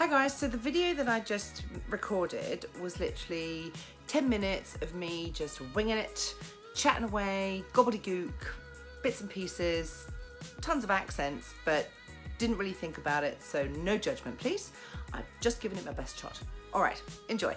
Hi guys, so the video that I just recorded was literally 10 minutes of me just winging it, chatting away, gobbledygook, bits and pieces, tons of accents, but didn't really think about it, so no judgment please. I've just given it my best shot. All right, enjoy.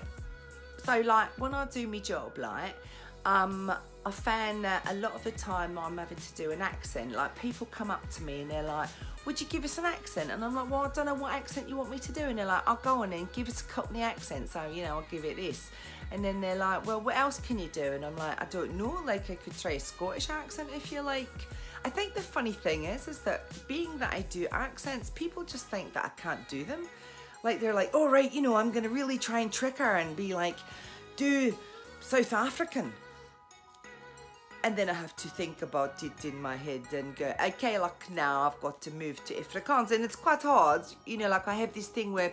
So like when I do my job, like I found that a lot of the time I'm having to do an accent. Like people come up to me and they're like, would you give us an accent? And I'm like, well, I don't know what accent you want me to do. And they're like, I'll go on and give us a Cockney accent. So, you know, I'll give it this. And then they're like, well, what else can you do? And I'm like, I don't know. Like I could try a Scottish accent if you like. I think the funny thing is that being that I do accents, people just think that I can't do them. Like they're like, oh, right, you know, I'm going to really try and trick her and be like, do South African. And then I have to think about it in my head and go, okay, like now I've got to move to Afrikaans. And it's quite hard, you know, like I have this thing where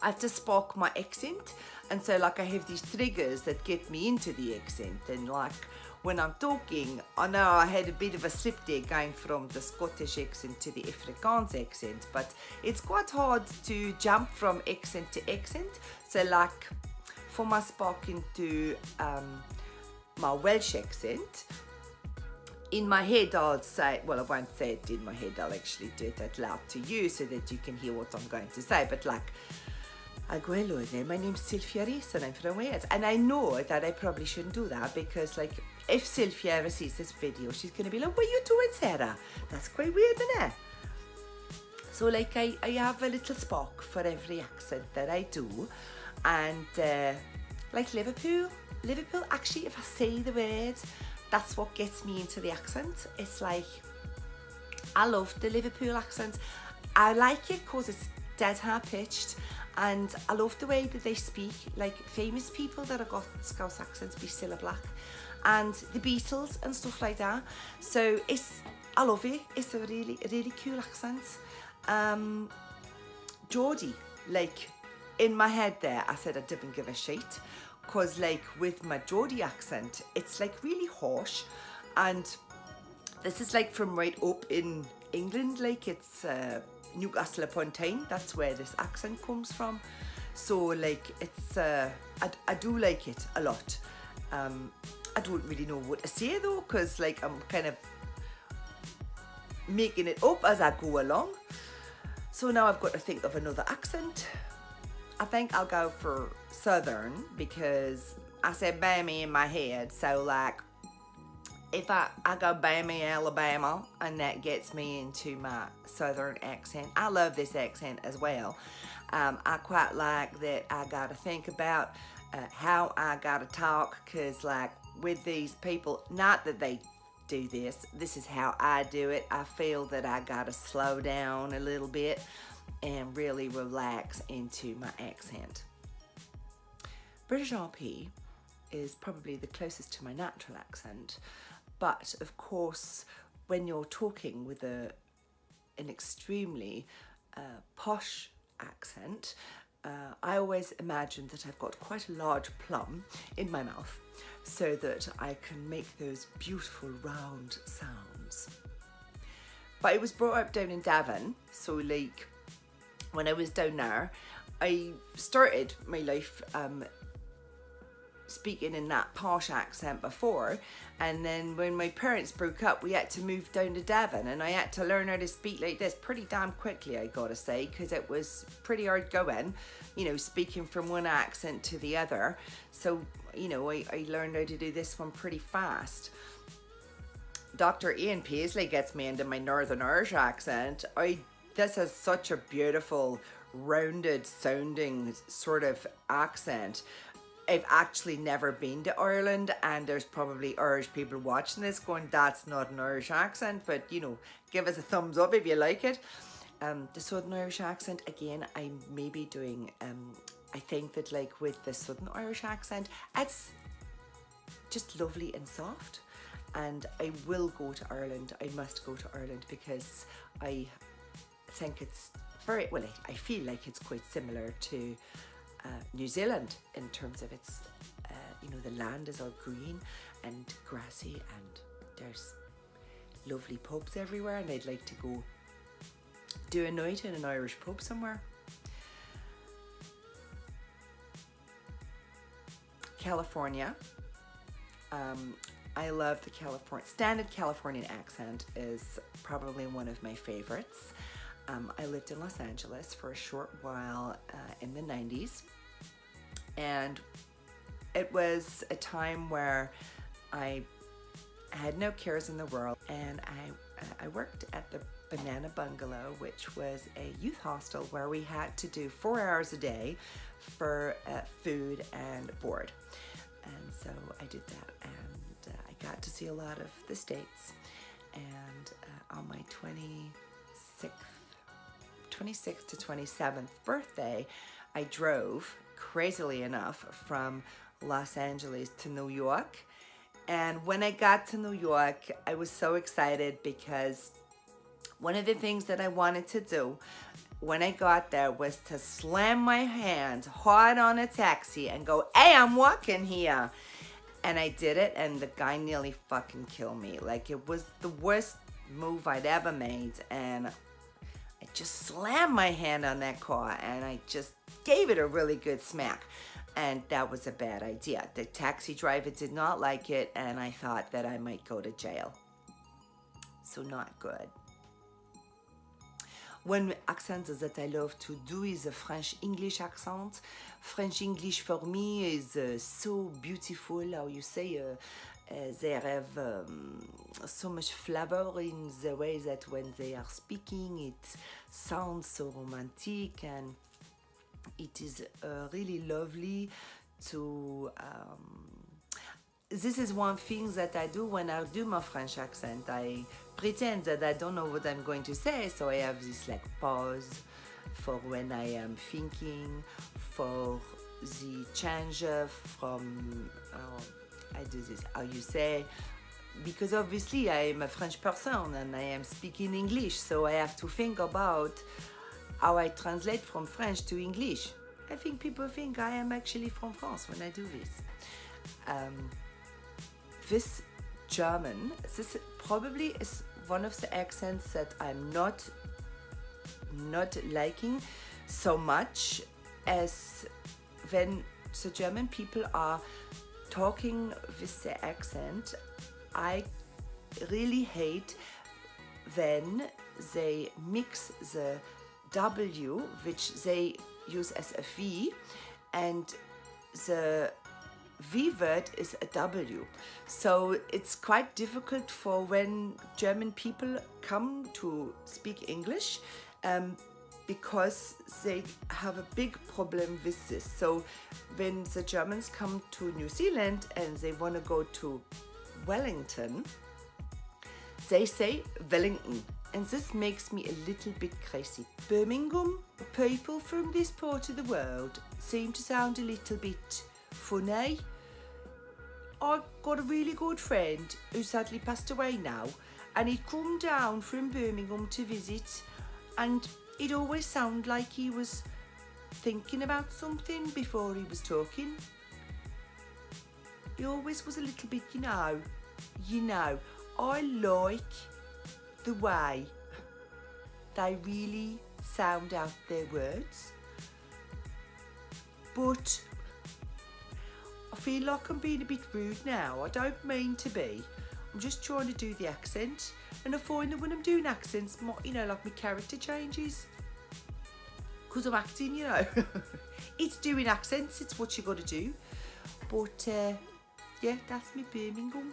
I have to spark my accent. And so like I have these triggers that get me into the accent. And like when I'm talking, I know I had a bit of a slip there going from the Scottish accent to the Afrikaans accent. But it's quite hard to jump from accent to accent. So like for my sparking to my Welsh accent, in my head I'll say, well I won't say it in my head, I'll actually do it out loud to you so that you can hear what I'm going to say, but like, I go, hello there, my name's Sylvia Rees and I'm from Wales. And I know that I probably shouldn't do that because like, if Sylvia ever sees this video, she's going to be like, what are you doing, Sarah? That's quite weird, isn't it? So like, I have a little spark for every accent that I do. And like Liverpool, actually, if I say the word, that's what gets me into the accent. It's like, I love the Liverpool accent. I like it because it's dead high pitched, and I love the way that they speak. Like famous people that have got Scouse accents, be Cilla Black, and the Beatles and stuff like that. So I love it. It's a really cool accent. Geordie, like in my head there, I said I didn't give a shit. Because like with my Geordie accent, it's like really harsh, and this is like from right up in England, like it's Newcastle upon Tyne, that's where this accent comes from. So like it's, I do like it a lot. I don't really know what to say though, because like I'm kind of making it up as I go along. So now I've got to think of another accent. I think I'll go for Southern because I said Bammy in my head. So like if I go Bammy, Alabama, and that gets me into my Southern accent. I love this accent as well. I quite like that I got to think about how I got to talk, because like with these people, not that they do this is how I do it. I feel that I got to slow down a little bit and really relax into my accent. British RP is probably the closest to my natural accent, but of course when you're talking with an extremely posh accent, I always imagine that I've got quite a large plum in my mouth so that I can make those beautiful round sounds. But I was brought up down in Devon, so like when I was down there, I started my life speaking in that posh accent before, and then when my parents broke up, we had to move down to Devon, and I had to learn how to speak like this pretty damn quickly, I gotta say, because it was pretty hard going, you know, speaking from one accent to the other. So, you know, I learned how to do this one pretty fast. Dr. Ian Paisley gets me into my Northern Irish accent. This is such a beautiful, rounded sounding sort of accent. I've actually never been to Ireland, and there's probably Irish people watching this going, that's not an Irish accent, but you know, give us a thumbs up if you like it. The Southern Irish accent, again, I may be doing, I think that like with the Southern Irish accent, it's just lovely and soft. And I will go to Ireland. I must go to Ireland because I think it's very, well, I feel like it's quite similar to New Zealand in terms of its, you know, the land is all green and grassy, and there's lovely pubs everywhere, and I'd like to go do a night in an Irish pub somewhere. California. I love the standard Californian accent is probably one of my favorites. I lived in Los Angeles for a short while in the 90s, and it was a time where I had no cares in the world, and I worked at the Banana Bungalow, which was a youth hostel where we had to do 4 hours a day for food and board. And so I did that, and I got to see a lot of the States. And on my 26th to 27th birthday, I drove, crazily enough, from Los Angeles to New York. And when I got to New York, I was so excited because one of the things that I wanted to do when I got there was to slam my hands hard on a taxi and go, "Hey, I'm walking here." And I did it, and the guy nearly fucking killed me. Like, it was the worst move I'd ever made. And I just slammed my hand on that car, and I just gave it a really good smack. And that was a bad idea. The taxi driver did not like it, and I thought that I might go to jail. So not good. One accent that I love to do is a French-English accent. French-English for me is so beautiful, how you say, they have so much flavor in the way that when they are speaking, it sounds so romantic, and it is really lovely to... This is one thing that I do when I do my French accent. I pretend that I don't know what I'm going to say, so I have this like pause for when I am thinking, for the change from, I do this, how you say, because obviously I am a French person and I am speaking English, so I have to think about how I translate from French to English. I think people think I am actually from France when I do this. This German, this probably is one of the accents that I'm not liking so much, as when the German people are talking with the accent. I really hate when they mix the W, which they use as a V, and the V word is a W. So it's quite difficult for when German people come to speak English, because they have a big problem with this. So when the Germans come to New Zealand and they want to go to Wellington, they say Wellington, and this makes me a little bit crazy. Birmingham, people from this part of the world seem to sound a little bit funny. I've got a really good friend who sadly passed away now, and he'd come down from Birmingham to visit, and he'd always sound like he was thinking about something before he was talking. He always was a little bit, you know, I like the way they really sound out their words, but I feel like I'm being a bit rude now. I don't mean to be. I'm just trying to do the accent, and I find that when I'm doing accents, you know, like my character changes. Because I'm acting, you know. It's doing accents, it's what you got to do. But, yeah, that's me Birmingham.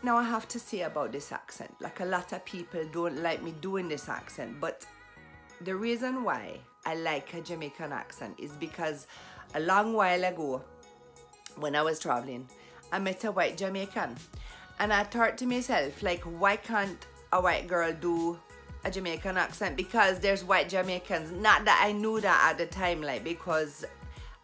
Now I have to say about this accent, like a lot of people don't like me doing this accent, but the reason why I like a Jamaican accent is because a long while ago, when I was traveling, I met a white Jamaican, and I thought to myself, like, why can't a white girl do a Jamaican accent? Because there's white Jamaicans. Not that I knew that at the time, like, because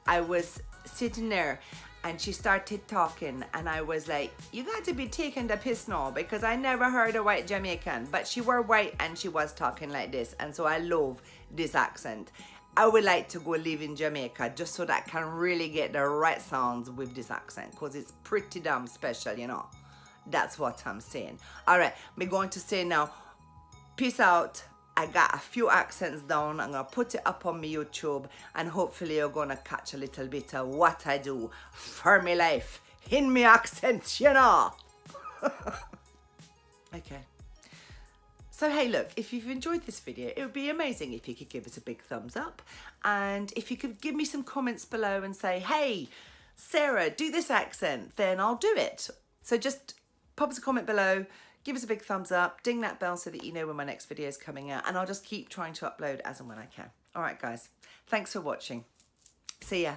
I was sitting there and she started talking, and I was like, you got to be taking the piss now, because I never heard a white Jamaican, but she were white and she was talking like this, and so I love this accent. I would like to go live in Jamaica just so that I can really get the right sounds with this accent, because it's pretty damn special, you know. That's what I'm saying. All right, we're going to say now, peace out I got a few accents down. I'm gonna put it up on my YouTube, and hopefully you're gonna catch a little bit of what I do for me life in me accents, you know. Okay. So hey, look, if you've enjoyed this video, it would be amazing if you could give us a big thumbs up, and if you could give me some comments below and say, hey, Sarah, do this accent, then I'll do it. So just pop us a comment below, give us a big thumbs up, ding that bell so that you know when my next video is coming out, and I'll just keep trying to upload as and when I can. All right, guys, thanks for watching. See ya.